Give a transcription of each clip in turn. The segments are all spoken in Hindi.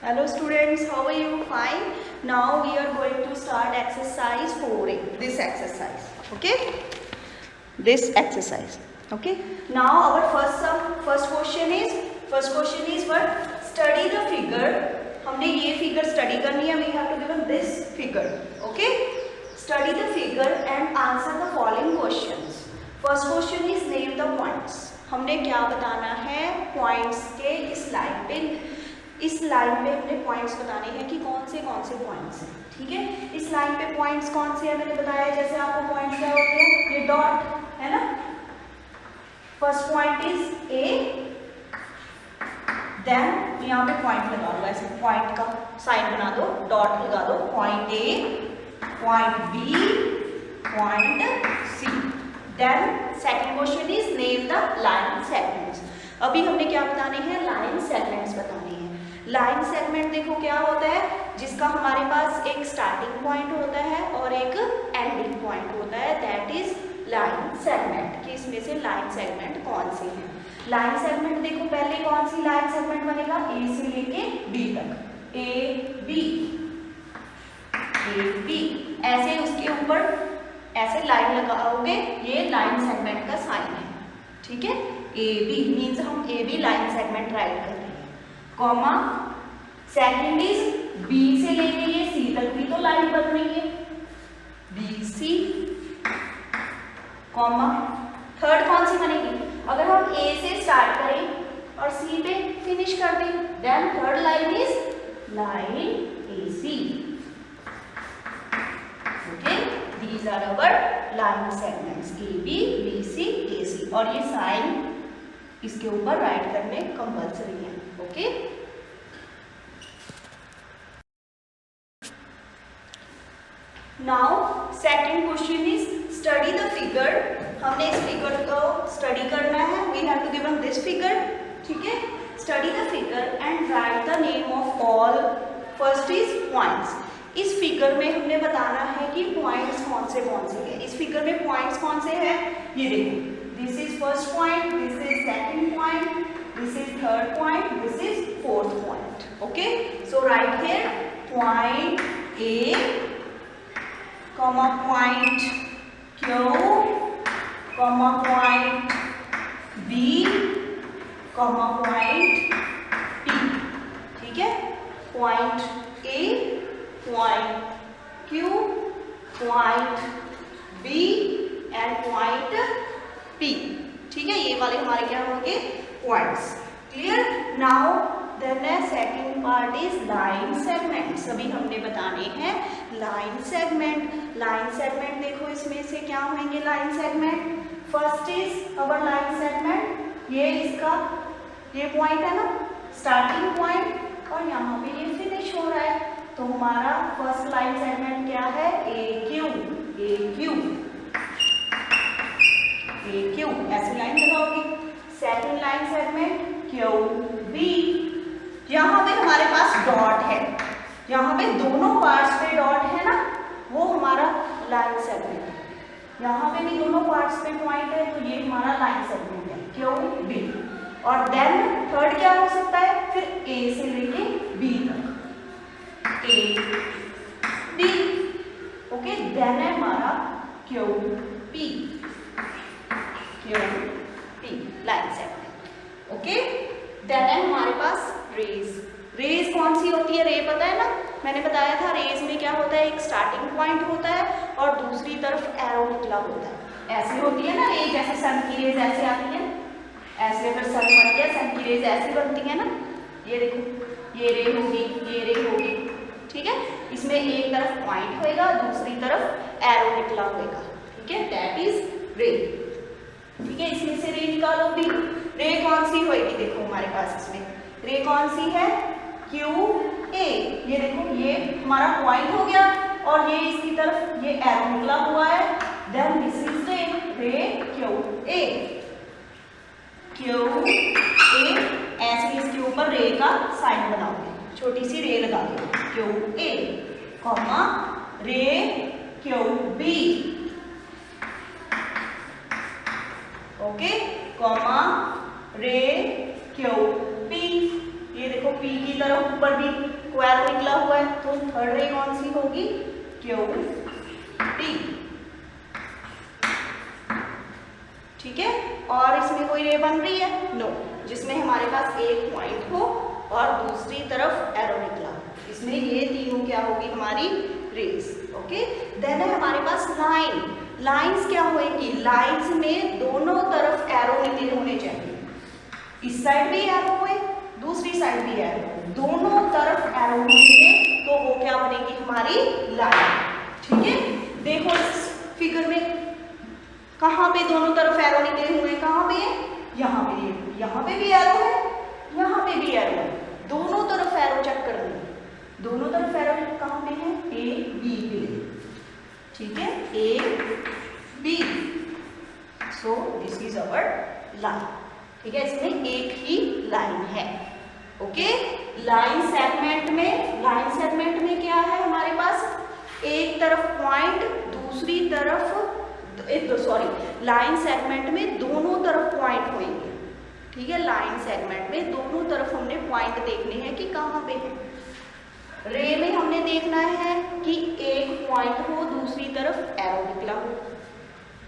Hello students, how are you? Fine. Now we are going to start exercise 4A. This exercise. Okay? This exercise. Okay? Now our first question is what? Study the figure. हमने ये figure study करनी है. We have to give this figure. Okay? Study the figure and answer the following questions. First question is name the points. हमने क्या बताना है? Points के इस लाइन पे हमने पॉइंट्स बताने हैं कि कौन से पॉइंट्स हैं. ठीक है, इस लाइन पे पॉइंट्स कौन से हैं मैंने बताया. जैसे आपको पॉइंट्स क्या होते हैं, ये डॉट है ना. First point is A, then यहाँ पे पॉइंट लगा दो, ऐसे पॉइंट का साइन बना दो, डॉट लगा दो. Point A, point B, point C. Then second question is name the line segments. अभी हमने क्या बताने हैं, लाइन सेगमेंट्स बताने हैं. लाइन सेगमेंट देखो क्या होता है, जिसका हमारे पास एक स्टार्टिंग पॉइंट होता है और एक एंडिंग पॉइंट होता है. That is line segment. कि इसमें से लाइन सेगमेंट कौन से हैं. लाइन सेगमेंट देखो पहले कौन सी लाइन सेगमेंट बनेगा, ए से लेके बी तक. ए बी ऐसे उसके ऊपर ऐसे लाइन लगाओगे, ये लाइन सेगमेंट का साइन है. ठीक है, ए बी मीन्स हम A B line segment write कर रहे हैं. कॉमा सेकंड इज बी से लेके ये सी तक भी तो लाइन बन रही है, बी सी. कॉमा थर्ड कौन सी बनेगी, अगर हम ए से स्टार्ट करें और सी पे फिनिश कर दें, then third line is line A C. Okay, these are our line segments A B C A C. और ये साइन इसके ऊपर राइट करने कंपल्सरी है. Okay, now second question is study the figure. हमने इस फिगर को स्टडी करना है. We have to given this figure. ठीक है, study the figure and write the name of all. First is points. इस फिगर में हमने बताना है कि पॉइंट्स कौन से हैं. इस फिगर में पॉइंट्स कौन से हैं, ये देखो. This is first point, this is second point, this is third point, this is fourth point. Okay, so write here point A comma point Q comma point B comma point P. ठीक है, point A, point Q, point B and point P. ठीक है, ये वाले हमारे क्या होंगे, points. Clear. Now then second part is line segments. अभी हमने बताने हैं लाइन सेगमेंट. लाइन सेगमेंट देखो इसमें से क्या होंगे line segment. First is our line segment, ये इसका ये पॉइंट है ना, स्टार्टिंग पॉइंट, और यहाँ पे ये फिनिश हो रहा है. तो हमारा फर्स्ट लाइन सेगमेंट क्या है, ए क्यू ऐसी लाइन लगाओगे. Second line segment Q B. यहाँ पे हमारे पास डॉट है, यहाँ पे दोनों पार्ट्स पे डॉट है ना, वो हमारा लाइन सेगमेंट है. यहाँ पे भी दोनों पार्ट्स पे पॉइंट है, तो ये हमारा लाइन सेगमेंट है क्यू बी. और देन थर्ड क्या हो सकता है, फिर ए से लेके बी तक, ए बी. ओके, देन है हमारा Q P line segment. Okay, then है हमारे पास रेज. रेज कौन सी होती है, रे पता है ना, मैंने बताया था. रेज में क्या होता है, एक स्टार्टिंग पॉइंट होता है और दूसरी तरफ एरो निकला होता है. ऐसे होती है ना रे, जैसे सन की रेज ऐसे आती है, ऐसे अगर सन बन गया, सन की रेज ऐसे बनती है ना. ये देखो, ये रे होगी, ये रे होगी. ठीक है, इसमें एक तरफ पॉइंट होएगा, दूसरी तरफ एरो निकला होएगा. ठीक है, दैट इज रे. ठीक है, इसमें से रे निकालो भी. रे कौन सी होएगी, देखो हमारे पास इसमें रे कौन सी है, क्यू ए. ये देखो, ये हमारा पॉइंट हो गया और ये इसकी तरफ ये एरो निकला हुआ है. देन दिस इज रे क्यू ए. ऐसे इसके ऊपर रे का साइन बनाओगे, छोटी सी रे लगा दो, क्यू ए कॉमा रे क्यू बी. ओके, कॉमा रे क्यू पी. ये देखो पी की तरफ ऊपर भी तो एरो निकला हुआ है, तो थर्ड रे कौन सी होगी, क्यू टी, ठीक है। और इसमें कोई रे बन रही है, नो, जिसमें हमारे पास एक पॉइंट हो और दूसरी तरफ एरो निकला, इसमें ये तीनों क्या होगी हमारी रेस, ओके। देन है हमारे पास लाइन, लाइंस क्या होएंगी, लाइंस में दोनों तरफ एरो निकले होने चाहिए, इस साइड भी एरो हुए, दूसरी साइड भी एरो, दोनों तरफ एरो होंगे, तो वो क्या बनेगी हमारी लाइन, ठीक है। देखो इस फिगर में कहाँ पे दोनों तरफ एरो निकले हुए, कहाँ पे है, यहाँ पे भी एरो है, यहाँ पे भी एरो है, दोनों तरफ एरो चेक कर लें, दोनों तरफ एरो कहाँ पे है, ए बी पे, ठीक है, A B, so this is our line, ठीक है, इसमें एक ही लाइन है, ओके। लाइन सेगमेंट में क्या है हमारे पास, एक तरफ पॉइंट, दूसरी तरफ लाइन सेगमेंट में दोनों तरफ पॉइंट होंगे, ठीक है, लाइन सेगमेंट में दोनों तरफ हमने पॉइंट देखने हैं कि कहाँ पे है। रे में हमने देखना है कि एक पॉइंट हो, दूसरी तरफ एरो निकला हो,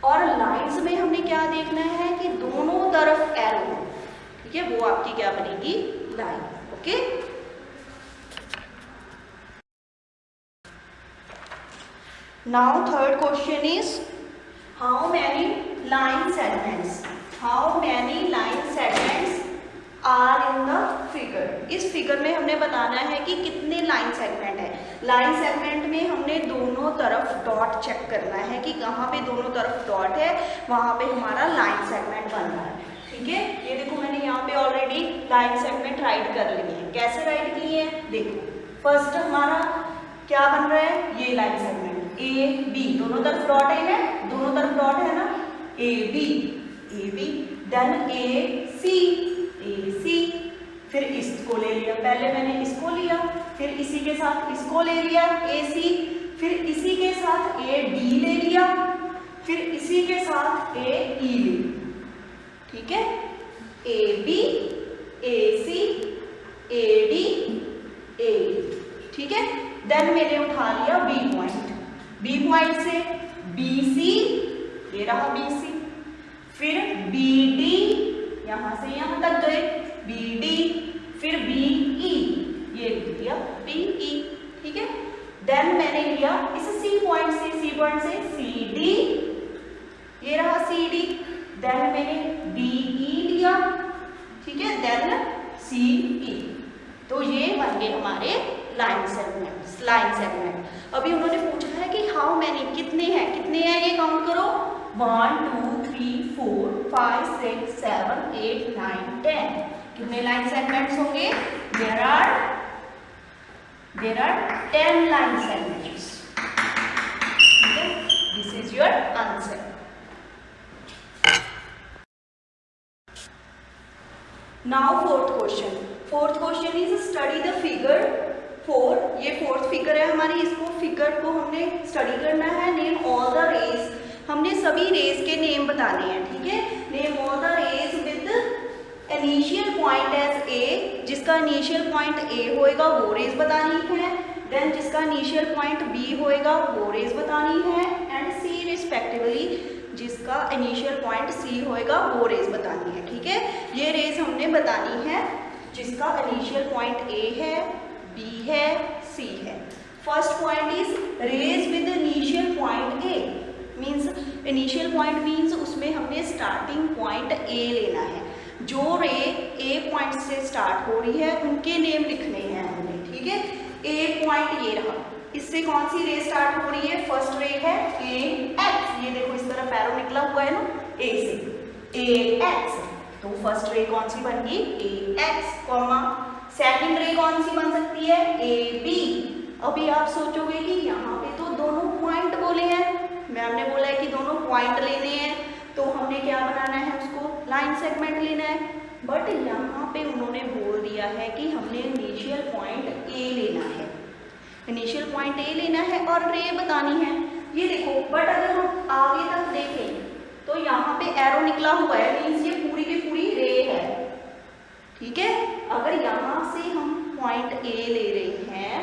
और लाइंस में हमने क्या देखना है कि दोनों तरफ एरो हो, ठीक है, वो आपकी क्या बनेगी line, okay. Now third question is how many line segments are in the figure. इस फिगर में हमने बताना है कि कितने लाइन सेगमेंट है। लाइन सेगमेंट में हमने दोनों तरफ डॉट चेक करना है कि कहाँ पे दोनों तरफ डॉट है, वहाँ पे हमारा लाइन सेगमेंट बन रहा है, ठीक है। ये देखो मैंने यहाँ पे ऑलरेडी लाइन सेगमेंट राइट कर लिए हैं। कैसे राइट किए हैं, देखो फर्स्ट हमारा क्या बन रहा है, ये लाइन सेगमेंट ए बी, दोनों तरफ डॉट है, दोनों तरफ डॉट है ना, ए बी, देन ए सी, फिर इसको ले लिया, पहले मैंने इसको लिया, फिर इसी के साथ इसको ले लिया ए सी, फिर इसी के साथ ए डी ले लिया, फिर इसी के साथ ए ई ले, ठीक है, A B, A C, A D, ए, ठीक है। देन मैंने उठा लिया बी पॉइंट से बी सी, ये रहा बी सी, फिर बी डी, यहां से यहां तक गए बी डी, फिर बी ई, ये लिया बी ई, ठीक है। देन मैंने लिया इस सी पॉइंट से सी डी, ये रहा सी डी, देन मैंने डी ई लिया, ठीक है, देन सी ई, तो ये बन गए हमारे लाइन सेगमेंट। अभी उन्होंने पूछा है कि हाउ मैनी, कितने हैं ये काउंट करो, 1 2 3 4 5 6 7 8 9 10, कितने लाइन सेगमेंट्स होंगे, देयर आर 10 लाइन सेगमेंट्स, ठीक है, this is your answer. Now fourth question is study the figure 4। ये फोर्थ फिगर है हमारी, इसको फिगर को हमने स्टडी करना है। नेम ऑल द रेज, हमने सभी रेज के नेम बताने हैं, ठीक है। Name all the rays with initial point as A, जिसका इनिशियल पॉइंट ए होएगा वो रेज बतानी है, देन जिसका इनिशियल पॉइंट बी होएगा वो रेज बतानी है, एंड सी रिस्पेक्टिवली जिसका इनिशियल पॉइंट सी होएगा वो रेज बतानी है, ठीक है। ये रेज हमने बतानी है जिसका इनिशियल पॉइंट ए है, बी है, सी है। First point is rays with initial point A, means initial point means उसमें हमने स्टार्टिंग पॉइंट ए लेना है। जो रे ए पॉइंट से स्टार्ट हो रही है उनके नेम लिखने हैं हमने, ठीक है। ए पॉइंट ये रहा, इससे कौन सी रे स्टार्ट हो रही है, फर्स्ट रे है ए एक्स, ये देखो इस तरफ एरो निकला हुआ है ना, ए से ए एक्स, तो फर्स्ट रे कौन सी बन गई, ए एक्स, कॉमा सेकंड रे कौन सी बन सकती है, ए बी। अभी आप सोचोगे कि यहाँ पे तो दोनों पॉइंट बोले हैं, मैम ने बोला है कि दोनों पॉइंट लेने हैं, तो हमने क्या बनाना है, उसको लाइन सेगमेंट लेना है। बट यहाँ पे उन्होंने बोल दिया है कि हमने इनिशियल पॉइंट ए लेना है, इनिशियल पॉइंट ए लेना है और रे बतानी है। ये देखो, बट अगर हम आगे तक देखें तो यहाँ पे एरो निकला हुआ है, मीन्स ये पूरी की पूरी रे है, ठीक है। अगर यहाँ से हम पॉइंट ए ले रहे हैं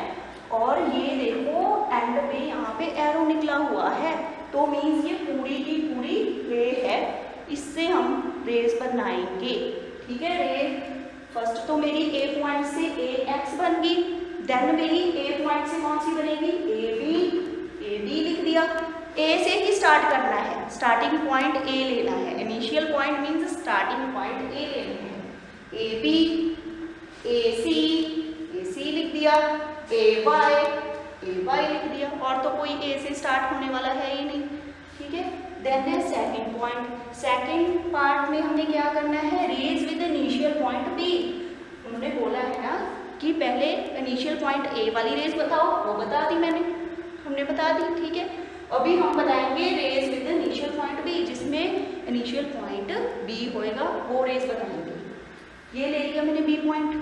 और ये देखो एंड पे यहाँ पे एरो निकला हुआ है, तो मीन्स ये पूरी की पूरी रे है, इससे हम रेस बनाएंगे। ठीक है, रे फर्स्ट तो मेरी ए पॉइंट से ए एक्स बन गई, देन मेरी ए पॉइंट से कौन सी बनेगी, ए बी लिख दिया। ए से ही स्टार्ट करना है, स्टार्टिंग पॉइंट ए लेना है, initial point means starting point A लेना है। ए बी, ए सी लिख दिया, ए वाई लिख दिया, और तो कोई ए से स्टार्ट होने वाला है ही नहीं। ठीक है, देन है सेकंड पॉइंट। सेकंड पार्ट में हमने क्या करना है, rays with initial point B. उन्होंने बोला है ना कि पहले इनिशियल पॉइंट ए वाली रेस बताओ, वो बता दी हमने बता दी। ठीक है, अभी हम बताएंगे rays with initial point B, जिसमें इनिशियल पॉइंट बी होएगा, वो रेस बताएंगे। ये ले लिया मैंने बी पॉइंट।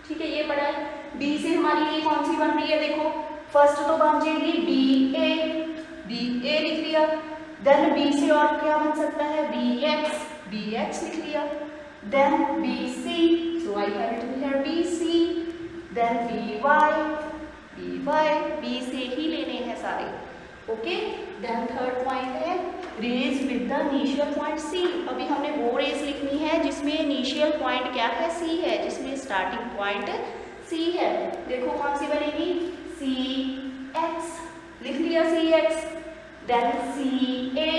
ठीक है, ये पढ़ा है। बी से हमारी ये कौन सी बन रही है, देखो फर्स्ट तो बन जाएगी बी ए लिख लिया, देन बी से और क्या बन सकता है, बी एक्स लिख लिया, then B C, so I have written here B C, then B Y, B से ही लेने हैं सारे। ओके, देन थर्ड पॉइंट है rays with the initial point C. अभी हमने वो रेस लिखनी है जिसमें इनिशियल पॉइंट क्या है, सी है, जिसमें स्टार्टिंग पॉइंट सी है। देखो कौन सी बनेगी, सी एक्स लिख लिया, C X, then C A,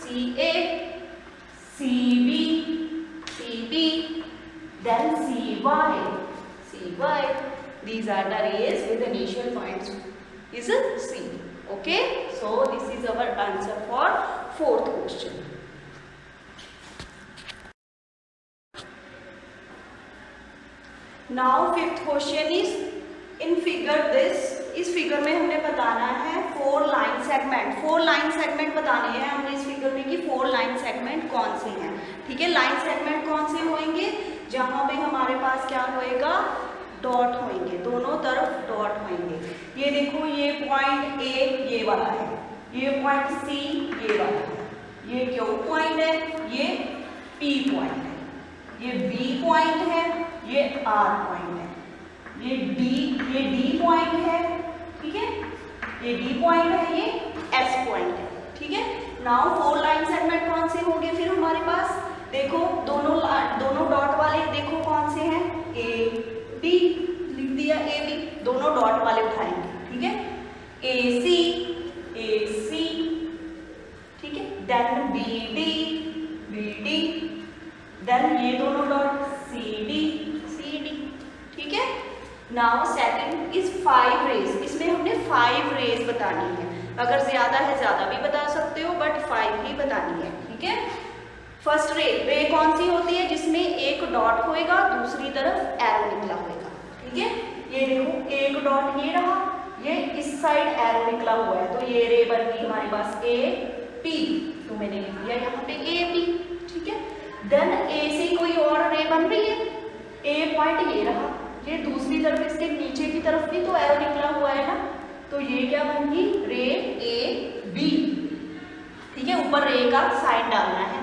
C B, then C Y. These are the rays with initial points is C. Okay, so this is our answer for fourth question. Now fifth question is in figure this. इस फिगर में हमने बताना है 4 लाइन सेगमेंट। 4 लाइन सेगमेंट बताने हैं हमने इस फिगर में कि 4 लाइन सेगमेंट कौन से हैं। ठीक है, लाइन सेगमेंट कौन से होंगे, जहाँ पे हमारे पास क्या होएगा, डॉट होंगे, दोनों तरफ डॉट होंगे। ये देखो, ये पॉइंट ए ये वाला है, ये पॉइंट सी ये वाला है, ये क्यू पॉइंट है, ये पी पॉइंट है, ये बी पॉइंट है, ये आर पॉइंट है, ये डी पॉइंट है। ठीक है, ये डी पॉइंट है, ये एस पॉइंट है। ठीक है, नाउ 4 लाइन सेगमेंट कौन से होंगे फिर हमारे पास, देखो दोनों डॉट वाले देखो कौन से हैं, ए बी लिख दिया, ए बी, दोनों डॉट वाले उठाएंगे। ठीक है, ए सी, ठीक है, देन बी डी, देन ये दोनों डॉट सी डी। ठीक है, नाउ सेकंड इज 5 रेज। इसमें हमने 5 रेज बतानी है, अगर ज्यादा है ज्यादा भी बता सकते हो, बट 5 ही बतानी है। ठीक है, फर्स्ट रे कौन सी होती है, जिसमें एक डॉट होएगा, दूसरी तरफ एरो निकला होएगा। ठीक है, ये देखो एक डॉट ये रहा, ये इस साइड एरो निकला हुआ है, तो ये रे बन गई हमारे पास ए पी, तो मैंने लिख दिया यहाँ पे ए पी। ठीक है, देन ए से कोई और रे बन रही है, ए पॉइंट ये रहा, ये दूसरी तरफ इसके नीचे की तरफ भी तो एरो निकला हुआ है ना, तो ये क्या बन गई, रे ए बी। ठीक है, ऊपर रे का साइन डालना है,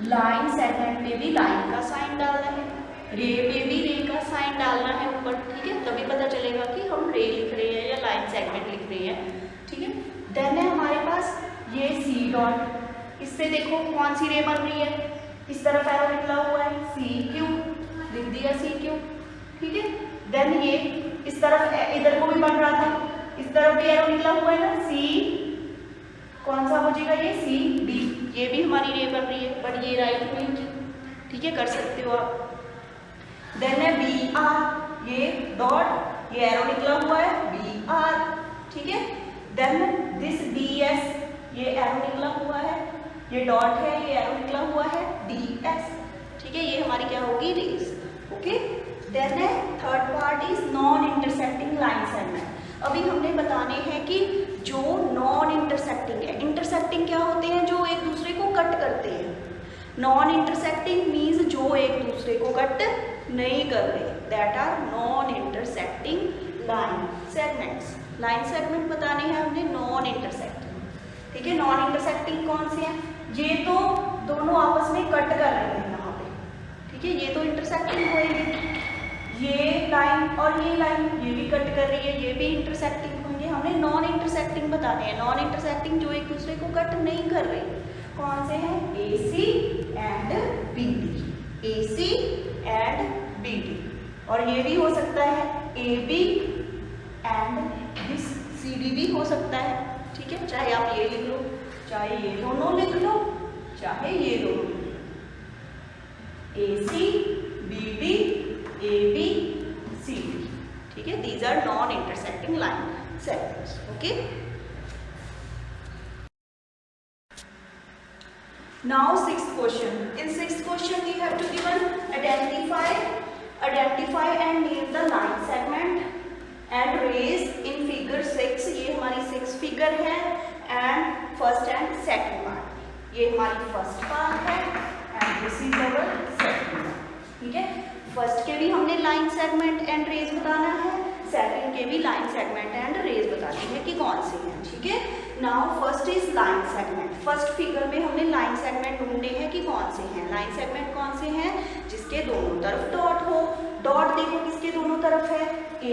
लाइन सेगमेंट पे भी लाइन का साइन डालना है, रे पे भी रे का साइन डालना है ऊपर। ठीक है, तभी पता चलेगा कि हम रे लिख रहे हैं या लाइन सेगमेंट लिख रहे हैं। ठीक है, देन है हमारे पास ये सी डॉट, इससे देखो कौन सी रे बन रही है, इस तरफ एरो निकला हुआ है, सी क्यू लिख दिया, सी क्यू। ठीक है, देन ये इस तरफ इधर को भी बन रहा था, इस तरफ भी एरो निकला हुआ है ना, सी कौन सा हो जाएगा, ये सी डी, ये भी हमारी रे बन रही है, बट ये राइट नहीं होगी। ठीक है, कर सकते हो आप। देन है बी आर, ये डॉट ये एरो निकला हुआ है, बी आर। ठीक है, देन दिस डी एस, ये एरो निकला हुआ है, ये डॉट है, ये एरो निकला हुआ है, डी एस। ठीक है, ये हमारी क्या होगी, रेस। ओके, देन है third part is non intersecting line segment. अभी हमने बताने हैं कि जो नॉन इंटरसेक्टिंग है, इंटरसेक्टिंग क्या होते हैं, जो एक दूसरे को कट करते हैं। नॉन इंटरसेक्टिंग मीन्स जो एक दूसरे को कट नहीं कर रहे, that are non intersecting line segments. Line segment बताने हैं हमने नॉन इंटरसेक्टिंग। ठीक है, नॉन इंटरसेक्टिंग कौन से हैं, ये तो दोनों आपस में कट कर रहे हैं यहाँ पे। ठीक है, ये तो इंटरसेक्टिंग होएगी, ये लाइन और ये लाइन ये भी कट कर रही है, ये भी इंटरसेक्टिंग होंगे। हमने नॉन इंटरसेक्टिंग बताने हैं, नॉन इंटरसेक्टिंग जो एक दूसरे को कट नहीं कर रही। कौन से हैं? AC and BD, AC and BD। और ये भी हो सकता है AB एंड दिस CD भी हो सकता है, ठीक है। चाहे आप ये लिख लो, चाहे ये दोनों लिख लो, चाहे ये दोनों लिख लो, AC BD AB CD, ठीक है। These are non intersecting line segments, okay. Now sixth question. In sixth question we have to given identify and name the line segment and raise in figure 6. ये हमारी 6 फिगर है and first and second part. ये हमारी first part है and this is our second part. ठीक है। फर्स्ट के भी हमने लाइन सेगमेंट एंड रेज बताना है, सेकंड के भी लाइन सेगमेंट एंड रेज बतानी है कि कौन से हैं, ठीक है। Now first is line segment. First figure में हमने लाइन सेगमेंट ढूंढने हैं कि कौन से हैं। लाइन सेगमेंट कौन से हैं? जिसके दोनों तरफ डॉट हो। डॉट देखो किसके दोनों तरफ है? A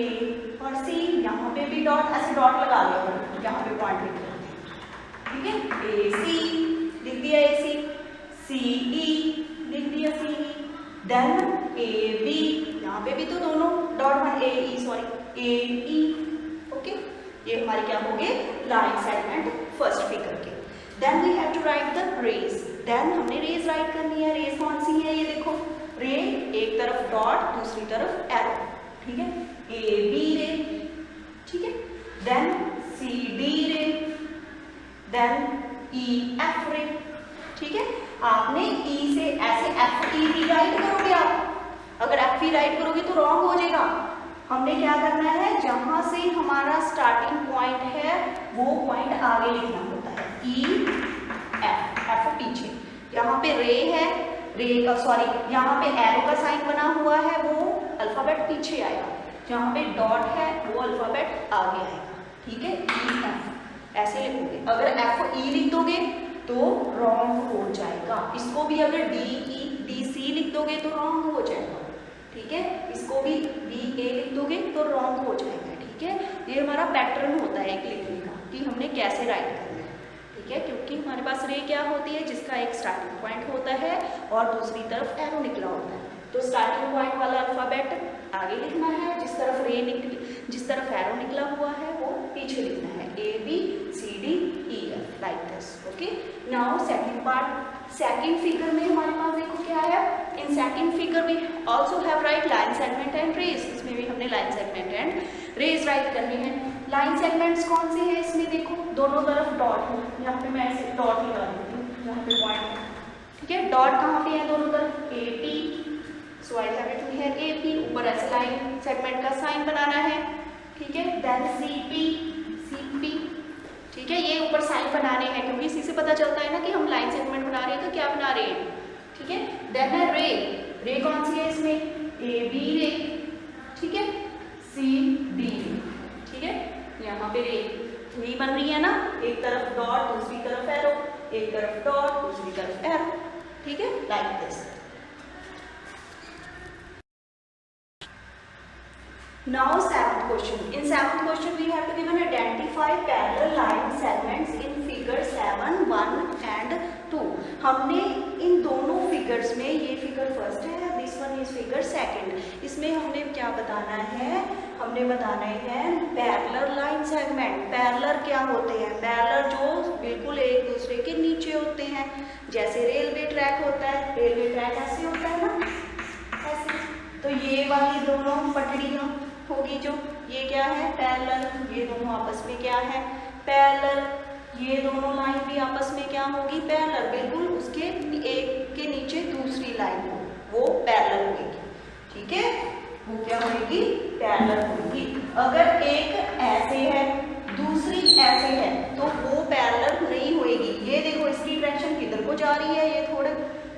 और C। यहाँ पे भी डॉट, ऐसे डॉट लगा लिया, यहाँ पे पॉइंट लिख दिया, ठीक है। AC लिख दिया AC, CE लिख दिया CE, देन AB, यहाँ पे भी तो दोनों डॉट बन, AE सॉरी AE, ओके। ये हमारे क्या हो गए? लाइन सेगमेंट फर्स्ट फिगर के। Then we have to write the rays. Then हमने रेज राइट करनी है। रेज कौन सी है? ये देखो, रे एक तरफ डॉट, दूसरी तरफ एरो, ठीक है। AB रे, ठीक है। देन CD रे, देन EF रे, ठीक है। आपने E से ऐसे FE भी राइट करोगे आप, अगर FE राइट करोगे तो रॉन्ग हो जाएगा। हमने क्या करना है? जहां से हमारा स्टार्टिंग पॉइंट है वो पॉइंट आगे लिखना होता है। F पीछे, यहाँ पे रे है, रे का सॉरी यहाँ पे एरो का साइन बना हुआ है, वो अल्फाबेट पीछे आएगा। जहाँ पे डॉट है वो अल्फाबेट आगे आएगा, ठीक है। EF ऐसे लिखोगे। अगर FE लिख दोगे तो रॉन्ग हो जाएगा। इसको भी अगर DC लिख दोगे तो रॉन्ग हो जाएगा, ठीक है। इसको भी BA लिख दोगे तो रॉन्ग हो जाएगा, ठीक है। ये हमारा पैटर्न होता है एक लिखने का कि हमने कैसे राइट करना है, ठीक है। क्योंकि हमारे पास रे क्या होती है? जिसका एक स्टार्टिंग पॉइंट होता है और दूसरी तरफ एरो निकला होता है। तो स्टार्टिंग पॉइंट वाला अल्फाबेट आगे लिखना है, जिस तरफ एरो निकला हुआ है वो पीछे लिखना है। ABCDEF like this, okay. Now second part, second figure में हमारे पास देखो क्या है। In second figure we also have write line segment and rays. इसमें भी हमने line segment and rays write करनी है। लाइन सेगमेंट्स कौन से हैं? इसमें देखो दोनों तरफ डॉट है। यहाँ पे मैं ऐसे डॉट लगा देती हूँ, यहाँ पे पॉइंट है, ठीक है। डॉट कहाँ पे है? दोनों तरफ AP, so I have it here AP। ऊपर ऐसे लाइन सेगमेंट का साइन बनाना है, ठीक है। देन CP, ठीक है। ये ऊपर साइन बनाने हैं क्योंकि इसी से पता चलता है ना कि हम लाइन सेगमेंट बना रहे हैं तो क्या बना रहे हैं, ठीक है। देन है रे। रे कौन सी है इसमें? AB रे, ठीक है। CD, ठीक है। यहाँ पे रे थ्री बन रही है ना, एक तरफ डॉट दूसरी तरफ एरो, एक तरफ डॉट दूसरी तरफ एरो, ठीक है, like this. Now seventh question. In seventh question we have to given identify parallel line segments in figure 7, 1 and 2. हमने इन दोनों फिगर्स में, ये फिगर फर्स्ट है, this one is figure second, इसमें हमने क्या बताना है? हमने बताना है पैरेलल लाइन सेगमेंट। पैरेलल क्या होते हैं? पैरेलल जो बिल्कुल एक दूसरे के नीचे होते हैं, जैसे रेलवे ट्रैक होता है। रेलवे ट्रैक ऐसे होता है ना, ऐसे। तो ये वाली दोनों पटड़ियाँ होगी जो, ये क्या है? पैरेलल। ये दोनों आपस में क्या है? पैरेलल। ये दोनों लाइन भी आपस में क्या होगी? पैरेलल। बिल्कुल उसके एक के नीचे दूसरी लाइन हो, वो पैरेलल होगी, ठीक है। वो क्या होगी? पैरेलल होगी। अगर एक ऐसे है दूसरी ऐसे है तो वो पैरेलल नहीं होगी। ये देखो इसकी डायरेक्शन किधर को जा रही है? ये थोड़ा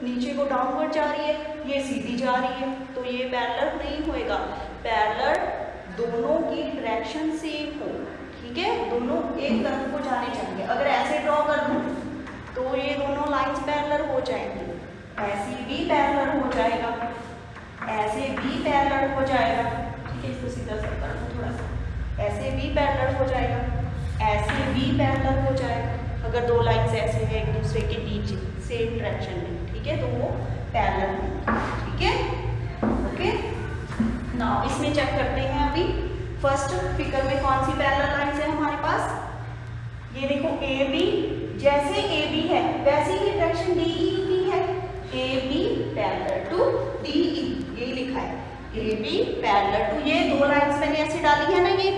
नीचे को डाउनवर्ड जा रही है, ये सीधी जा रही है, तो ये पैरेलल नहीं होएगा। पैरेलल दोनों की डायरेक्शन सेम हो, ठीक है, दोनों एक तरफ को जाने चाहिए। अगर ऐसे ड्रॉ कर दूं तो ये दोनों लाइंस पैरेलल हो जाएंगी, ऐसी भी पैरेलल हो जाएगा, ऐसे भी पैरेलल हो जाएगा, ठीक है, इसको सीधा सा कर दो थोड़ा सा, ऐसे भी पैरेलल हो जाएगा, ऐसे भी पैरेलल हो जाएगा। अगर दो लाइन्स ऐसे हैं एक दूसरे के नीचे सेम डायरेक्शन में, ठीक है, तो वो पैरेलल है, ठीक है, ओके। नाउ इसमें चेक करते हैं अभी फर्स्ट फिगर में कौन सी पैरेलल लाइन्स है हमारे पास। ये देखो ए बी, जैसे ए बी है वैसे ही डायरेक्शन डी ई की है, A B parallel to D E, ये लिखा है ए बी पैरेलल टू, ये दो लाइन्स मैंने ऐसे डाली है ना, ये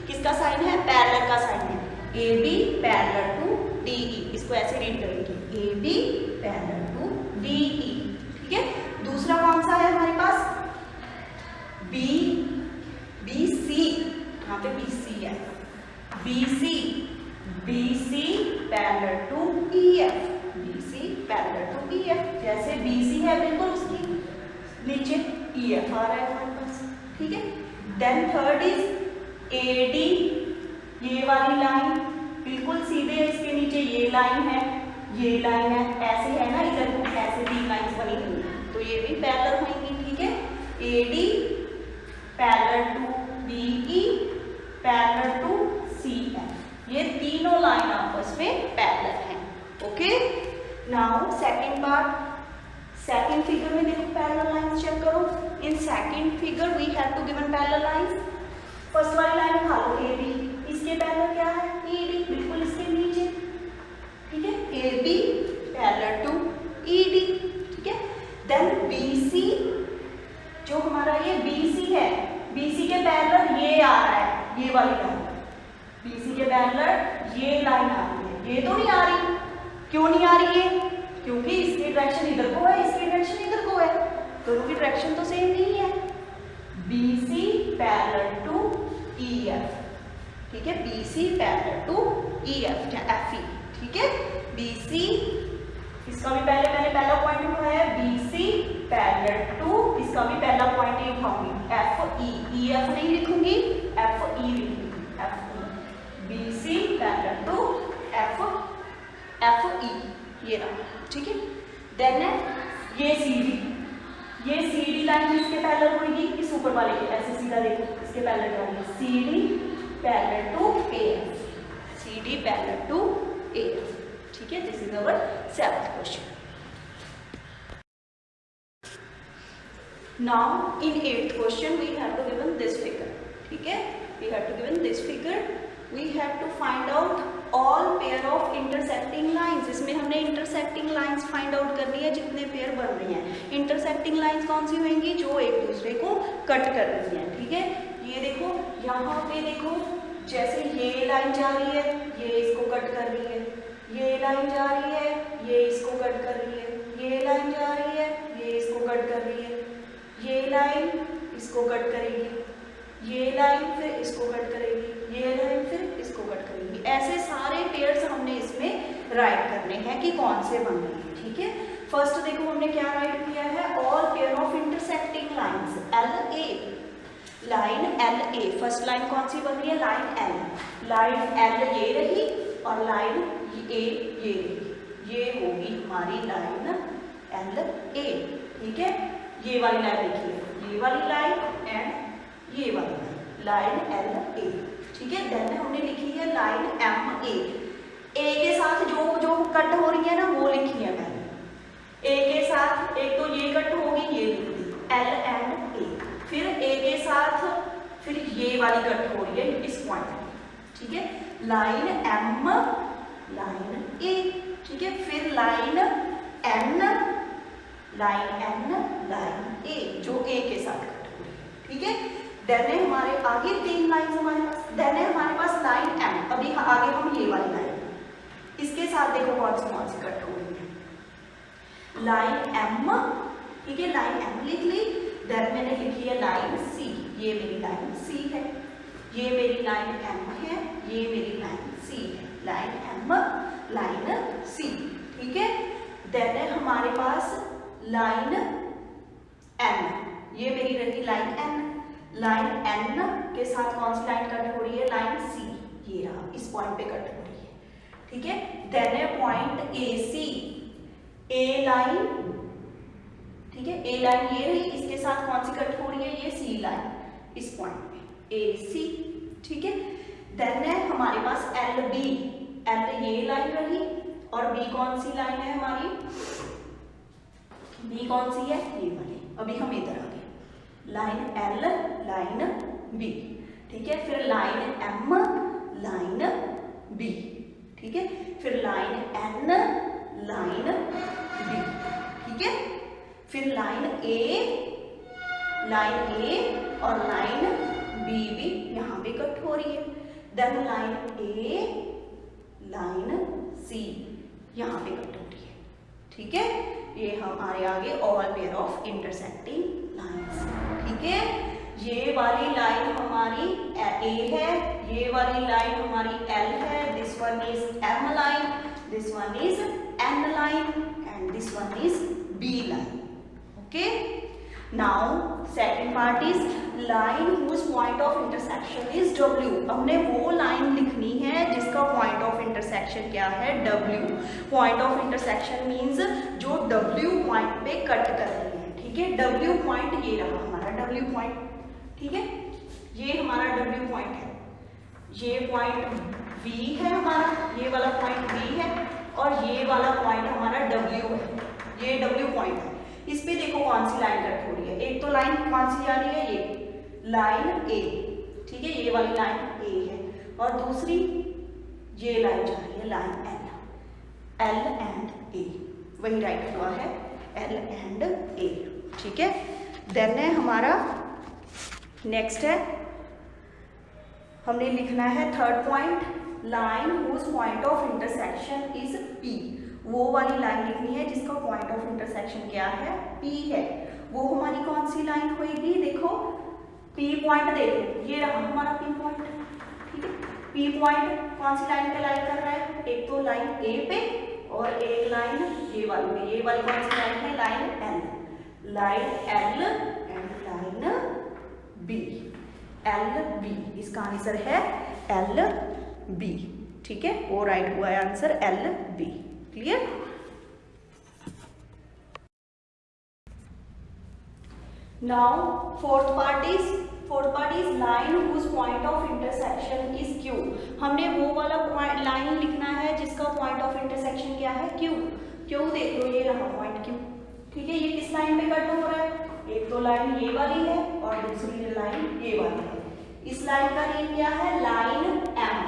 किसका साइन है, पैरेलल का साइन है, A B parallel to D E, इसको ऐसे रीड करेंगे A B parallel to D E, ठीक है। दूसरा कौन सा है हमारे पास, बी बी सी, यहाँ पे बी सी है, B C parallel to E F, B C parallel to E F, जैसे बी सी है बिल्कुल उसकी नीचे ई एफ आ रहा है हमारे पास, ठीक है। Then third is A D, ये वाली लाइन बिल्कुल सीधे इसके नीचे ये लाइन है, ये लाइन है, ऐसे है ना, इधर ऐसे तीन लाइन्स बनी हुई है, तो ये भी पैरेलल होंगी, ठीक है। A D parallel to D E parallel to C F, ये तीनों लाइन आपस में पैरेलल हैं, ओके। Now second part, second figure में देखो पैरेलल लाइंस चेक करो। In second figure we have to given parallel lines. First वाली लाइन उठा लो ए बी, इसके पैरेलल क्या है, ई डी, बिल्कुल इसके नीचे, ठीक है, A B parallel to E D, ठीक है। देन बी सी, जो हमारा ये बी सी है, बी सी के पैरेलल ये आ रहा है, ये वाली लाइन, बी सी के पैरेलल ये लाइन आ रही है, ये तो नहीं आ रही, क्यों नहीं आ रही है, क्योंकि इसकी डायरेक्शन इधर को है, इसकी डायरेक्शन इधर को है, दोनों की डायरेक्शन तो सेम नहीं है। B C parallel to E F, ठीक है, B C parallel to E F F E, ठीक है। बी सी, इसका भी मैंने पहला पॉइंट उठाया है, बी सी पैरेलल टू, इसका भी पहला पॉइंट ही उठाऊंगी, एफ ई एफ नहीं लिखूंगी, एफ ई लिखूंगी, F E, B C parallel to F E, ये रहा, ठीक है। देन ये सी डी लाइन इसके पैरेलल होगी, इस ऊपर वाले के, ऐसे सीधा देखो, इसके पैरेलल वाली C D parallel to A F, C D parallel to A F, ठीक है। This is our seventh question. Now in eighth question we have to given this figure, ठीक है, we have to given this figure, we have to find out all pair of intersecting lines. इसमें हमने इंटरसेक्टिंग लाइंस फाइंड आउट करनी है, जितने पेयर बन रही हैं। इंटरसेक्टिंग लाइंस कौन सी होंगी, जो एक दूसरे को कट कर रही हैं, ठीक है। ये देखो, यहाँ पे देखो, जैसे ये लाइन जा रही है, ये इसको कट कर रही है, ये लाइन जा रही है, ये इसको कट कर रही है, ये लाइन जा रही है, ये इसको कट कर रही है, ये लाइन इसको कट करेगी, ये लाइन फिर इसको कट करेगी, ये लाइन फिर इसको कट करेगी। ऐसे सारे पेयर्स हमने इसमें राइट करने हैं कि कौन से बन रहे हैं, ठीक है। फर्स्ट देखो हमने क्या राइट किया है, all pair of intersecting lines, L A, line L A, first line कौन सी बन रही है, लाइन एल ये रही और लाइन ए ये रही, ये होगी हमारी लाइन एल ए, ठीक है। ये वाली लाइन देखिए, ये वाली लाइन एंड ये वाली लाइन एल ए, ठीक है। देन हमने लिखी है लाइन एम ए के साथ जो कट हो रही है ना वो लिखी है मैंने, ए के साथ एक तो ये कट होगी, ये लिख दी एल एंड ए, फिर ए के साथ फिर ये वाली कट हो रही है इस पॉइंट में, ठीक है, लाइन एम लाइन ए, ठीक है, फिर लाइन एन लाइन ए जो ए के साथ कट हो रही है, ठीक है। देन है हमारे आगे तीन लाइन हमारे पास, देन है हमारे पास लाइन एम, अभी आगे हम ये वाली लाइन, इसके साथ देखो कौन सी कट हो रही है, लाइन एम, ठीक है, लाइन एम लिख ली। देन मैंने लिखी है लाइन सी, ये मेरी लाइन सी है, ये मेरी लाइन एम है, ये मेरी लाइन सी है, लाइन एम लाइन सी, ठीक है। देन है हमारे पास लाइन एन, ये मेरी रही लाइन एन, लाइन एन के साथ कौन सी लाइन कट हो रही है, लाइन सी, ये रहा, इस पॉइंट पे कट हो रही है, ठीक है। देन है point A C, A line, ठीक है। ए लाइन ये रही, इसके साथ कौन सी कट हो रही है, ये सी लाइन, इस पॉइंट पे ए सी, ठीक है। देन है हमारे पास एल बी, एल ये लाइन रही और बी कौन सी लाइन है हमारी, बी कौन सी है, ये वाली। अभी हम इधर आ गए, लाइन एल लाइन बी, ठीक है। फिर लाइन एम लाइन बी, ठीक है। फिर लाइन एन लाइन बी, ठीक है। फिर लाइन ए और लाइन बी भी यहाँ पे कट हो रही है। देन लाइन ए लाइन सी यहाँ पे कट हो रही है, ठीक है। ये हमारे आगे all pair of intersecting lines, ठीक है। ये वाली लाइन हमारी ए है, ये वाली लाइन हमारी एल है, this one is M line, this one is N line and this one is B line, okay. Now second part is line whose point of intersection is W. हमने वो लाइन लिखनी है जिसका पॉइंट ऑफ इंटरसेक्शन क्या है, W. Point of intersection means जो डब्ल्यू पॉइंट पे कट कर रही है, ठीक है। डब्ल्यू पॉइंट ये रहा हमारा डब्ल्यू पॉइंट, ठीक है। ये हमारा डब्ल्यू पॉइंट है, ये पॉइंट बी है हमारा, ये वाला पॉइंट बी है और ये वाला पॉइंट हमारा डब्ल्यू है, ये डब्ल्यू पॉइंट है। इस पे देखो कौन सी लाइन कट हो रही है, एक तो लाइन कौन सी जा रही है, ये लाइन ए, ठीक है, ये वाली लाइन ए है और दूसरी ये लाइन जा रही है लाइन एल एंड ए, वही राइट हुआ है एल एंड ए, ठीक है। देन है हमारा नेक्स्ट है, हमने लिखना है third point, line whose point of intersection is पी। वो वाली लाइन लिखनी है जिसका पॉइंट ऑफ इंटरसेक्शन क्या है, P है। वो हमारी कौन सी लाइन होएगी, देखो P पॉइंट देखो, ये रहा हमारा P पॉइंट, ठीक है। P पॉइंट कौन सी लाइन पे लाइन कर रहा है, एक तो लाइन A पे और एक लाइन ये वाली पे। ये वाली कौन सी लाइन है, line L, line L and line B, L B, इसका आंसर है L B, ठीक है। वो राइट हुआ है answer L B, clear. Now fourth part is line whose point of intersection is Q। हमने वो वाला लाइन लिखना है जिसका पॉइंट ऑफ इंटरसेक्शन क्या है, Q। Q देख लो, ये रहा पॉइंट Q, ठीक है। ये किस लाइन पे कट हो रहा है, एक तो लाइन ये वाली है और दूसरी लाइन ये वाली है। इस लाइन का नेम क्या है, लाइन M,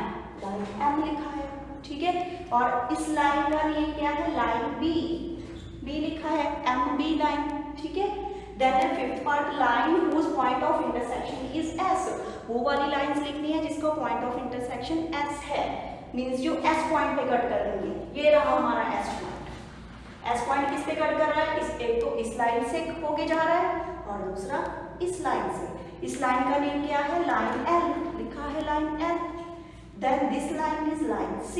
लाइन M लिखा है, ठीक है। और इस लाइन का नेम क्या है, लाइन बी लिखा है, MB लाइन, ठीक है। देन है fifth part, line whose point of intersection is S। वो वाली लाइंस लिखनी है जिसका पॉइंट ऑफ इंटरसेक्शन S है, मींस जो S पॉइंट पे कट कर देंगे। ये रहा हमारा S पॉइंट। S पॉइंट किस पे कट कर रहा है, एक तो इस लाइन से होके जा रहा है और दूसरा इस लाइन से। इस लाइन का नेम क्या है, लाइन L लिखा है, line L। Then this line is line C,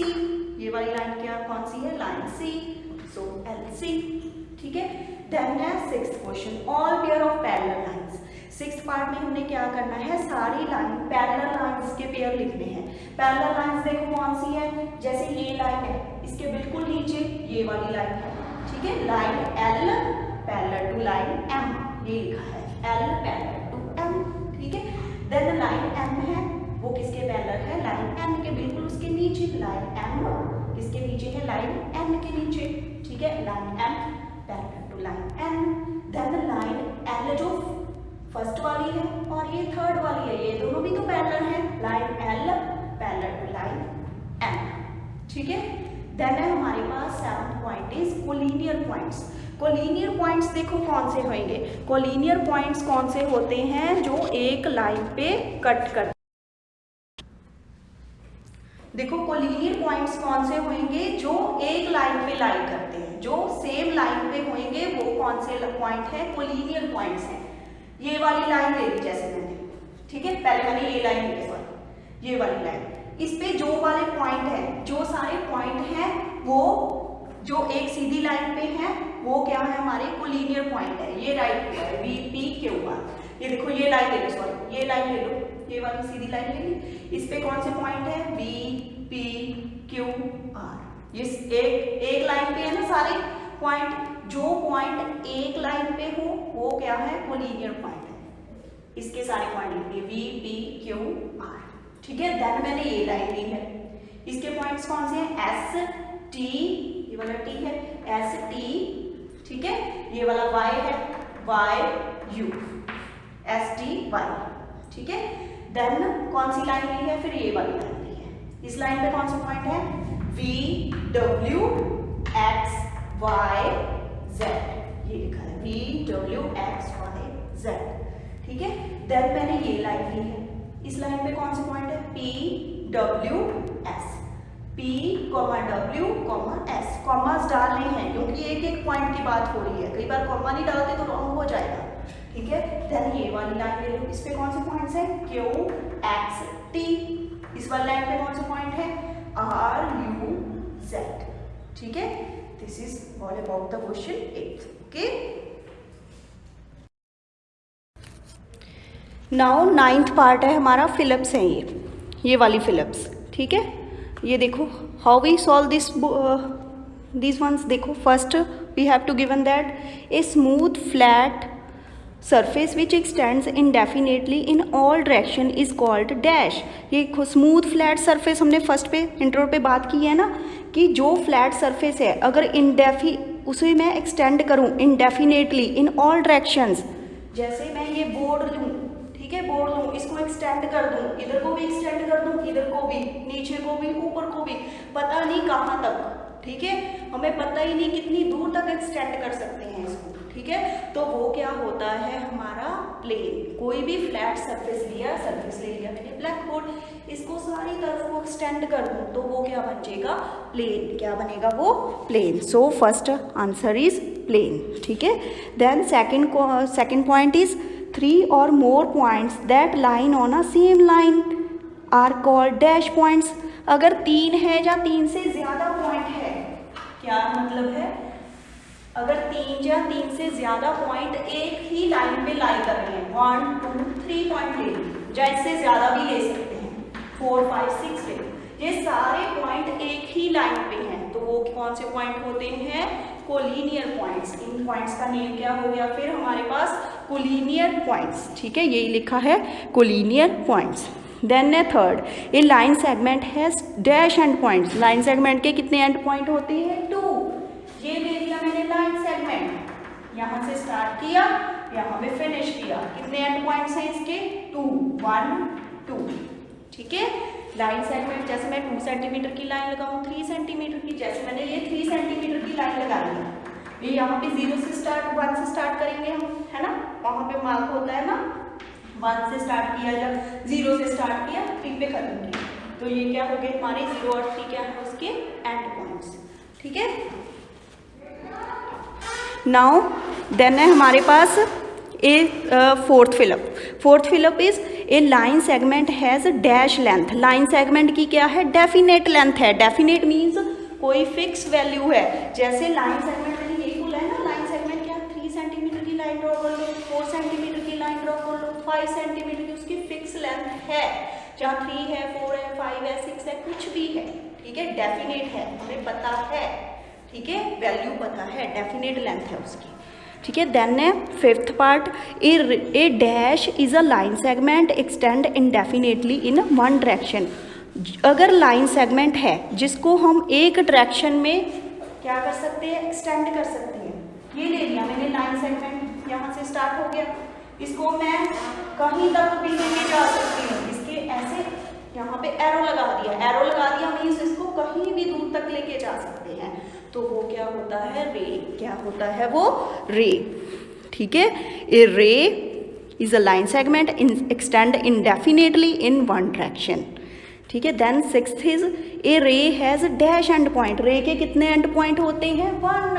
ये वाली लाइन क्या कौन सी है, लाइन C, सो LC, ठीक है। देन है sixth question, all pair of parallel lines. Sixth part में हमने क्या करना है, सारी लाइन पैरेलल लाइंस के पेयर लिखने हैं। पैरेलल लाइंस देखो कौन सी है, जैसे ये लाइन है, इसके बिल्कुल नीचे ये वाली लाइन है, ठीक है। Line L parallel to line M, ये लिखा है L पैरेलल टू M, ठीक है। देन लाइन M है, वो किसके पैरेलल है, लाइन N के बिल्कुल उसके नीचे। लाइन M किसके नीचे है, लाइन N के नीचे, ठीक है। Line M parallel to line N। Then line L जो फर्स्ट वाली है और ये थर्ड वाली है, ये दोनों भी तो पैरेलल हैं, line L parallel to line M, ठीक है। देन है हमारे पास seventh point is collinear points. Collinear points देखो कौन से होंगे, कोलिनियर पॉइंट्स कौन से होते हैं, जो एक लाइन पे कट कर। देखो कोलिनियर पॉइंट्स कौन से होंगे, जो एक लाइन पे लाई करते हैं, जो सेम लाइन पे होंगे, वो कौन से पॉइंट है, कोलिनियर पॉइंट्स हैं। ये वाली लाइन ले ली जैसे मैंने, ठीक है, पहले मैंने ये लाइन ली, सॉरी ये वाली लाइन, इस पे जो वाले पॉइंट हैं, जो सारे पॉइंट हैं वो जो एक सीधी लाइन पे हैं, वो क्या है, हमारे कोलिनियर पॉइंट है। ये राइट पे है, VPQR। ये देखो ये लाइन ले लो, सॉरी ये लाइन ले लो, ये वाली सीधी लाइन ले ली, इस पे कौन से पॉइंट है, VPQR। ये एक लाइन पे है ना सारे पॉइंट, जो पॉइंट एक लाइन पे हो वो क्या है, कोलिनियर पॉइंट है। इसके सारे पॉइंट लिखिए V P Q R, ठीक है। देन मैंने ये लाइन ली है, इसके पॉइंट्स कौन से हैं, S T, ये वाला T है S T, ठीक है। ये वाला Y है Y U, S T Y, ठीक है। देन कौन सी लाइन ली है, फिर ये वाली लाइन ली है। इस लाइन पे कौन सा पॉइंट है, V W X Y Z, ये लिखा है V W X Y Z, ठीक है। देन मैंने ये लाइन ली है, इस लाइन पे कौन सा पॉइंट है, P W S, P W S, commas डालने हैं क्योंकि एक एक पॉइंट की बात हो रही है, कई बार कॉमा नहीं डालते तो रॉन्ग हो जाएगा, ठीक है। देन ये वाली लाइन ले लो, इस पे कौन से पॉइंट्स हैं, Q X T, इस वाली लाइन पे कौन सा पॉइंट है, R U Z, ठीक है। This is all about the question 8, okay. Now 9th part है हमारा, फिलिप्स हैं ये वाली फिलिप्स, ठीक है। ये देखो how we solve this ones. देखो first we have to given that a smooth flat surface which extends indefinitely in all direction is called dash. ये स्मूथ फ्लैट सरफेस हमने फर्स्ट पे इंट्रो पे बात की है ना, कि जो फ्लैट सरफेस है अगर उसे मैं एक्सटेंड करूँ इनडेफिनेटली इन ऑल डायरेक्शंस, जैसे मैं ये बोर्ड लूँ, ठीक है, बोर्ड लूँ, इसको एक्सटेंड कर दूँ, इधर को भी एक्सटेंड कर दूँ, इधर को भी, नीचे को भी, ऊपर को भी, पता नहीं कहाँ तक, ठीक है, हमें पता ही नहीं कितनी दूर तक एक्सटेंड कर सकते हैं इसको, ठीक है। तो वो क्या होता है हमारा प्लेन। कोई भी फ्लैट सरफेस ले लिया मैंने ब्लैक बोर्ड, इसको सारी तरफ को एक्सटेंड कर दूँ तो वो क्या बन जाएगा, प्लेन। क्या बनेगा वो, plane. So first answer is plane, ठीक है। Then second point is 3 or more points that line on a same line are called dash points। अगर 3 है या 3 से ज़्यादा पॉइंट है, क्या मतलब है, अगर 3 या 3 से ज़्यादा पॉइंट एक ही लाइन पे लाई कर रहे हैं, 1 2 3 पॉइंट ले लीजिए, या इससे ज़्यादा भी ले सकते हैं, 4 5 6 ले, ये सारे पॉइंट एक ही लाइन पे हैं, तो वो कौन से पॉइंट होते हैं, कोलिनियर पॉइंट्स। इन पॉइंट्स का नेम क्या हो गया फिर हमारे पास, कोलिनियर पॉइंट्स, ठीक है, यही लिखा है कोलिनियर पॉइंट्स। देन है third, A line segment has dash and points. Line segment के कितने एंड पॉइंट होते हैं, 2। ये ले लिया मैंने लाइन सेगमेंट, यहाँ से स्टार्ट किया, यहाँ पे फिनिश किया, कितने एंड पॉइंट्स हैं इसके, 2 1 2, ठीक है। लाइन सेगमेंट, जैसे मैं 2 सेंटीमीटर की लाइन लगाऊँ, 3 सेंटीमीटर की, जैसे मैंने ये 3 सेंटीमीटर की लाइन लगा ली, ये यहाँ पे 0 से स्टार्ट, 1 से स्टार्ट करेंगे हम, है ना, वहाँ पे मार्क होता है ना, 1 से स्टार्ट किया, जब 0 से स्टार्ट किया 3 पे खत्म किया, तो ये क्या हो गए हमारे 0 और 3 क्या है उसके एंड पॉइंट्स, ठीक है। नाउ देन है हमारे पास a fourth fill up is a line segment has dash length. Line segment की क्या है, डेफिनेट लेंथ है। डेफिनेट मीन्स कोई फिक्स वैल्यू है, जैसे लाइन सेगमेंट मैंने यही बोला है ना, लाइन सेगमेंट क्या, 3 सेंटीमीटर की लाइन ड्रॉ कर लो, 4 सेंटीमीटर की लाइन ड्रॉ कर लो, 5 सेंटीमीटर की, उसकी फिक्स लेंथ है, जहाँ 3 है 4 है 5 है 6 है, कुछ भी है, ठीक है, डेफिनेट है, हमें पता है, ठीक है, वैल्यू पता है, डेफिनेट लेंथ है उसकी, ठीक है। देन है fifth part, A dash is a line segment extend indefinitely in one direction. अगर लाइन सेगमेंट है जिसको हम एक डायरेक्शन में क्या कर सकते हैं, एक्सटेंड कर सकते हैं। ये ले लिया मैंने लाइन सेगमेंट, यहाँ से स्टार्ट हो गया, इसको मैं कहीं तक भी लेके जा सकती हूँ, इसके ऐसे यहाँ पे एरो लगा दिया मीन्स इसको कहीं भी दूर तक लेके जा सकते हैं, तो वो क्या होता है, रे। क्या होता है वो, रे, ठीक है। ए रे is a line segment extend indefinitely in one direction, ठीक है। देन सिक्स्थ इज ए रे हैज डैश एंड पॉइंट। रे के कितने एंड पॉइंट होते हैं, 1।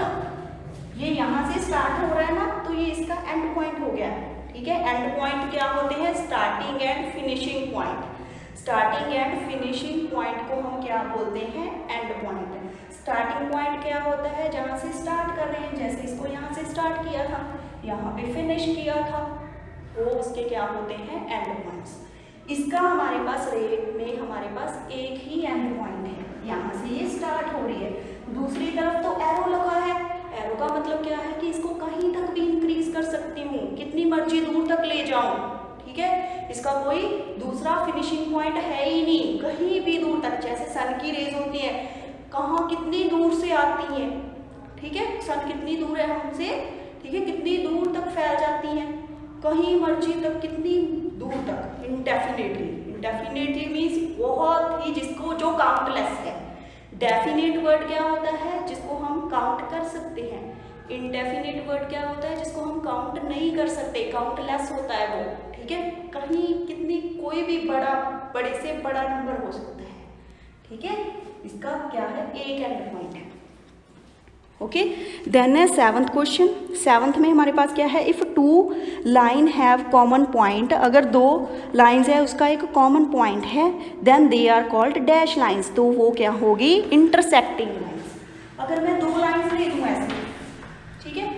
ये यहाँ से स्टार्ट हो रहा है ना, तो ये इसका एंड पॉइंट हो गया, ठीक है। एंड पॉइंट क्या होते हैं, starting and finishing point. Starting and finishing point को हम क्या बोलते हैं, एंड पॉइंट। स्टार्टिंग पॉइंट क्या होता है, जहाँ से स्टार्ट कर रहे हैं, जैसे इसको यहाँ से स्टार्ट किया था, यहाँ पे फिनिश किया था, वो उसके क्या होते हैं, एंड पॉइंट्स। इसका हमारे पास रे में हमारे पास एक ही एंड पॉइंट है, यहाँ से ये स्टार्ट हो रही है, दूसरी तरफ तो एरो लगा है, एरो का मतलब क्या है कि इसको कहीं तक भी इंक्रीज कर सकती हूँ, कितनी मर्जी दूर तक ले जाऊं, ठीक है। इसका कोई दूसरा फिनिशिंग पॉइंट है ही नहीं, कहीं भी दूर तक। जैसे सन की रेज होती है, कहाँ कितनी दूर से आती हैं, ठीक है। सन कितनी दूर है हमसे, ठीक है, कितनी दूर तक फैल जाती हैं, कहीं मर्जी तक, कितनी दूर तक, इंडेफिनेटली। इंडेफिनेटली मीन्स बहुत ही, जिसको जो काउंटलेस है। डेफिनेट वर्ड क्या होता है, जिसको हम काउंट कर सकते हैं। इनडेफिनेट वर्ड क्या होता है, जिसको हम काउंट नहीं कर सकते, काउंटलेस होता है वो, ठीक है। कहीं कितनी, कोई भी बड़े से बड़ा नंबर हो सकता है, ठीक है। इसका क्या है, एक एंड पॉइंट है। ओके, देन है 7th क्वेश्चन। 7th में हमारे पास क्या है, if 2 line have common point, अगर 2 लाइंस है उसका एक कॉमन पॉइंट है, then they are called dash lines, तो वो क्या होगी, इंटरसेक्टिंग लाइंस। अगर मैं 2 लाइंस ले लूँ ऐसे, ठीक है,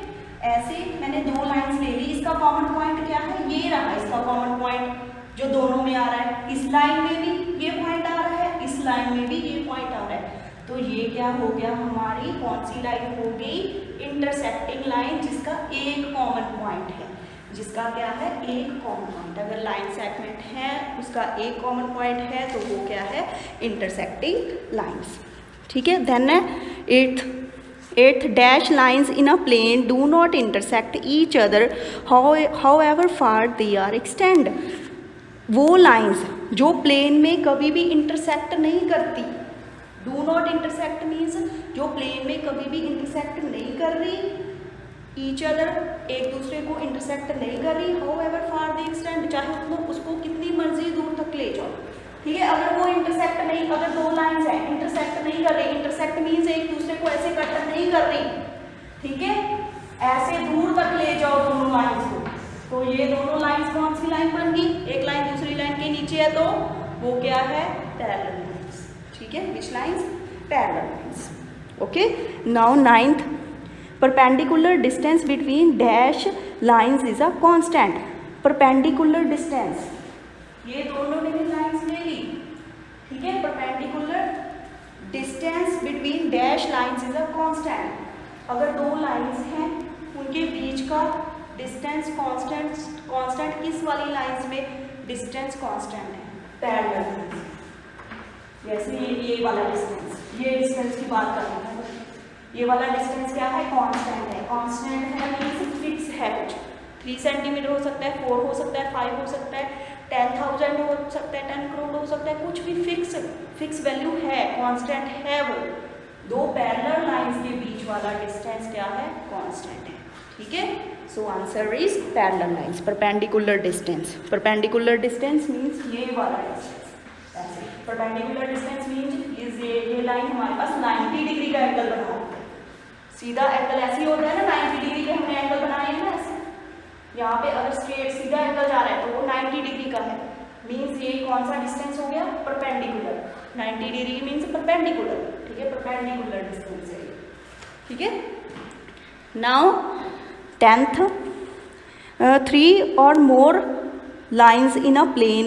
ऐसे मैंने 2 लाइंस ले ली, इसका कॉमन पॉइंट क्या है, ये रहा इसका कॉमन पॉइंट जो दोनों में आ रहा है। इस लाइन में भी ये पॉइंट आ रहा है, इस लाइन में भी ये पॉइंट आ रहा है, तो ये क्या हो गया, हमारी कौन सी लाइन होगी, इंटरसेक्टिंग लाइन, जिसका एक कॉमन पॉइंट है, जिसका क्या है, एक कॉमन पॉइंट। अगर लाइन सेगमेंट है उसका एक कॉमन पॉइंट है तो वो क्या है, इंटरसेक्टिंग लाइंस, ठीक है। Then 8th dash lines in a plane do not intersect each other however far they are extend. वो लाइंस जो प्लेन में कभी भी इंटरसेक्ट नहीं करती, डू नॉट इंटरसेक्ट मीन्स जो प्लेन में कभी भी इंटरसेक्ट नहीं कर रही, ईच अदर एक दूसरे को इंटरसेक्ट नहीं कर रही, हाउएवर फार दे एक्सटेंड, चाहे उसको कितनी मर्जी दूर तक ले जाओ, ठीक है। अगर वो इंटरसेक्ट नहीं, अगर 2 लाइंस है इंटरसेक्ट नहीं कर रही, इंटरसेक्ट मीन्स एक दूसरे को ऐसे कट नहीं कर रही, ठीक है, ऐसे दूर तक ले जाओ दोनों लाइंस को, तो ये दोनों लाइंस कौन सी लाइन बन गई, एक लाइन दूसरी लाइन के नीचे है, तो वो क्या है, पैरेलल लाइंस, ठीक है। Which lines, parallel lines. Okay, now 9th, perpendicular distance between dash lines is a constant. Perpendicular distance, ये दोनों ने भी लाइंस ले ली, ठीक है। Perpendicular distance between dash lines is a constant. अगर 2 लाइंस हैं उनके बीच का डिस्टेंस कांस्टेंट किस वाली लाइंस में डिस्टेंस कांस्टेंट है, पैरेलल लाइंस। जैसे ये वाला डिस्टेंस, ये डिस्टेंस की बात कर रहा हूँ, ये वाला डिस्टेंस क्या है, कांस्टेंट है। कांस्टेंट है मीन्स फिक्स है, कुछ 3 सेंटीमीटर हो सकता है, 4 हो सकता है, 5 हो सकता है, 10,000 हो सकता है, 10 करोड़ हो सकता है, कुछ भी फिक्स वैल्यू है, कांस्टेंट है वो। 2 पैरेलल लाइंस के बीच वाला डिस्टेंस क्या है, कांस्टेंट है, ठीक है। So answer is parallel lines. Perpendicular distance, perpendicular distance means ये वाला डिस्टेंस, परपेंडिकुलर डिस्टेंस मीन्स ये लाइन हमारे पास 90 डिग्री का एंगल बना रही है। सीधा एंगल ऐसे ही होता है ना, 90 डिग्री के हमने एंगल बनाए हैं ना ऐसे, यहाँ पे अगर स्ट्रेट सीधा एंगल जा रहा है तो वो 90 डिग्री का है, मीन्स ये कौन सा डिस्टेंस हो गया, परपेंडिकुलर। 90 डिग्री मीन्स परपेंडिकुलर, ठीक है, परपेंडिकुलर डिस्टेंस है, ठीक है। Now 10th, 3 or more lines in a plane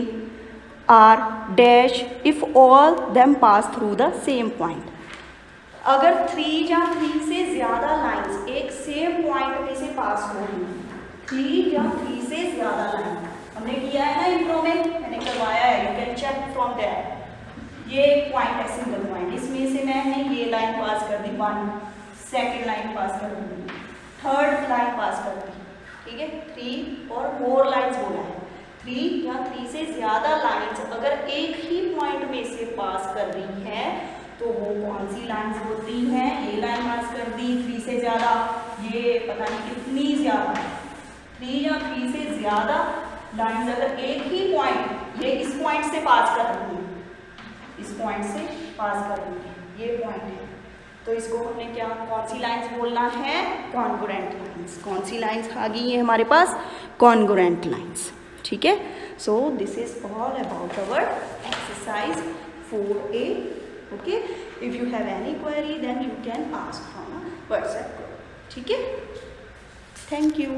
are dash if all them pass through the same point। अगर 3 या 3 से ज़्यादा लाइंस एक सेम पॉइंट में से पास हो रही, 3 या 3 से ज़्यादा लाइन, हमने किया है ना इंट्रो में, मैंने करवाया है, you can check from that. ये पॉइंट है सिंगल पॉइंट, इसमें से मैंने ये लाइन पास कर दी 1, सेकेंड लाइन पास कर दी, थर्ड लाइन पास कर दी, ठीक है। 3 और मोर लाइन्स बोला है, 3 या 3 से ज़्यादा लाइन्स अगर एक ही पॉइंट में से पास कर रही है तो वो कौन सी लाइन्स होती हैं, ये लाइन पास कर दी 3 से ज़्यादा, ये पता नहीं कितनी ज़्यादा, 3 या 3 से ज़्यादा लाइन्स अगर एक ही पॉइंट, ये इस पॉइंट से पास कर रही है, इस पॉइंट से पास कर रही है, ये पॉइंट है, तो इसको हमने क्या, कौन सी लाइंस बोलना है, कॉन्ग्रुएंट लाइंस। कौन सी लाइंस आ गई है हमारे पास, कॉन्ग्रुएंट लाइंस, ठीक है। So this is all about our exercise 4A। Okay, if you have any query then you can ask from WhatsApp group, ठीक है। Thank you.